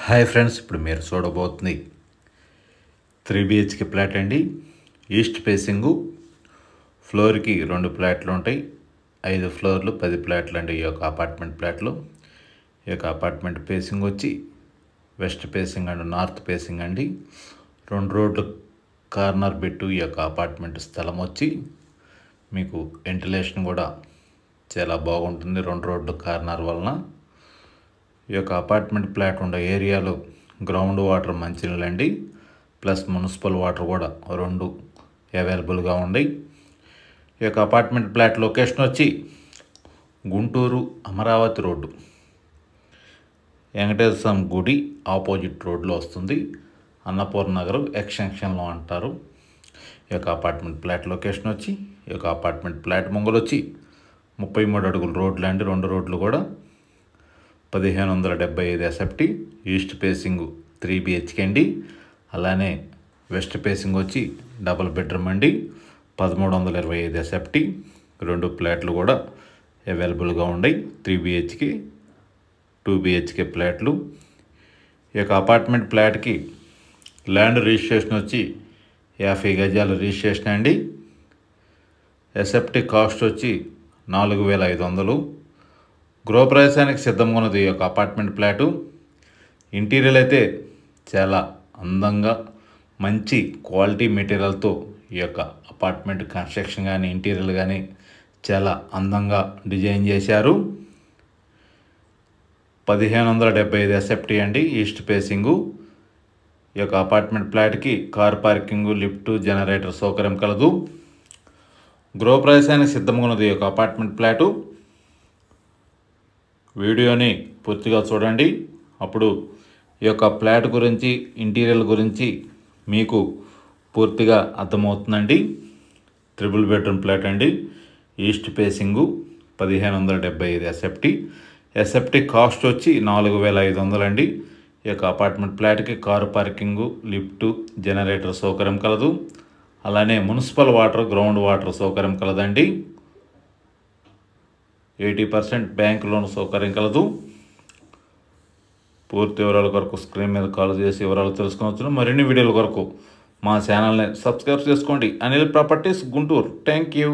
Hi friends, ఇప్పుడు మీరు చూడబోతుంది 3 BHK flat అండి. ఈస్ట్ ఫేసింగు, ఫ్లోర్కి 2 ఫ్లాట్లు ఉంటాయి. 5 ఫ్లోర్లు 10 ఫ్లాట్లు అండి. ఈ యొక్క అపార్ట్మెంట్ ఫ్లాట్లు. ఈ యొక్క అపార్ట్మెంట్ ఫేసింగ్ వచ్చి west facing and north facing అండి. 2 రోడ్లు కార్నర్ బిట్టు ఈ యొక్క అపార్ట్మెంట్ స్థలం వచ్చి మీకు వెంటిలేషన్ కూడా చాలా బాగుంటుంది 2 రోడ్లు కార్నర్ వలన. ఈ యొక్క అపార్ట్మెంట్ ఫ్లాట్ ఉండే ఏరియాలో గ్రౌండ్ వాటర్ మంచినీళ్ళు అండి, ప్లస్ మున్సిపల్ వాటర్ కూడా 2 అవైలబుల్గా ఉన్నాయి. ఈ యొక్క అపార్ట్మెంట్ ఫ్లాట్ లొకేషన్ వచ్చి గుంటూరు అమరావతి రోడ్డు, వెంకటేశ్వర స్వామి గుడి ఆపోజిట్ రోడ్లో వస్తుంది. అన్నపూర్ణ నగర్ ఎక్స్టెన్షన్లో అంటారు. ఈ యొక్క అపార్ట్మెంట్ ఫ్లాట్ లొకేషన్ వచ్చి ఈ యొక్క అపార్ట్మెంట్ ఫ్లాట్ ముంగలు వచ్చి 33 అడుగుల రోడ్లు అండి. 2 రోడ్లు కూడా 1575 SFT. ఈస్ట్ ఫేసింగ్ 3 BHK అండి. అలానే వెస్ట్ ఫేసింగ్ వచ్చి డబుల్ బెడ్రూమ్ అండి, 1325 SFT. 2 ఫ్లాట్లు కూడా అవైలబుల్గా ఉన్నాయి. 3 BHK 2 BHK ఫ్లాట్లు. ఈ యొక్క అపార్ట్మెంట్ ఫ్లాట్కి ల్యాండ్ రిజిస్ట్రేషన్ వచ్చి 50 గజాల రిజిస్ట్రేషన్ అండి. SFT కాస్ట్ వచ్చి 4500. గృహప్రవేశానికి సిద్ధంగా ఉన్నది ఈ యొక్క అపార్ట్మెంట్ ఫ్లాటు. ఇంటీరియర్ అయితే చాలా అందంగా మంచి క్వాలిటీ మెటీరియల్తో ఈ యొక్క అపార్ట్మెంట్ కన్స్ట్రక్షన్ కానీ ఇంటీరియర్ కానీ చాలా అందంగా డిజైన్ చేశారు. 1575 SFT అండి. East facing. ఈ యొక్క అపార్ట్మెంట్ ఫ్లాట్కి కార్ పార్కింగు, లిఫ్ట్, జనరేటర్ సౌకర్యం కలదు. గృహప్రవేశానికి సిద్ధంగా ఉన్నది ఈ యొక్క అపార్ట్మెంట్ ఫ్లాటు. వీడియోని పూర్తిగా చూడండి, అప్పుడు ఈ యొక్క ఫ్లాట్ గురించి ఇంటీరియర్ గురించి మీకు పూర్తిగా అర్థమవుతుందండి. 3 బెడ్రూమ్ ఫ్లాట్ అండి. East facing 1575 SFT. SFT cost వచ్చి 4500 అండి. ఈ యొక్క అపార్ట్మెంట్ ఫ్లాట్కి కారు పార్కింగు, లిఫ్ట్, జనరేటర్ సౌకర్యం కలదు. అలానే మున్సిపల్ వాటర్, గ్రౌండ్ వాటర్ సౌకర్యం కలదండి. 80% బ్యాంక్ లోన్ సౌకర్యం కలదు. పూర్తి వివరాల కొరకు స్క్రీన్ మీద కాల్ చేసి వివరాలు తెలుసుకోవచ్చు. మరిన్ని వీడియోల కొరకు మా ఛానల్ని సబ్స్క్రైబ్ చేసుకోండి. Anil properties Guntur. Thank you.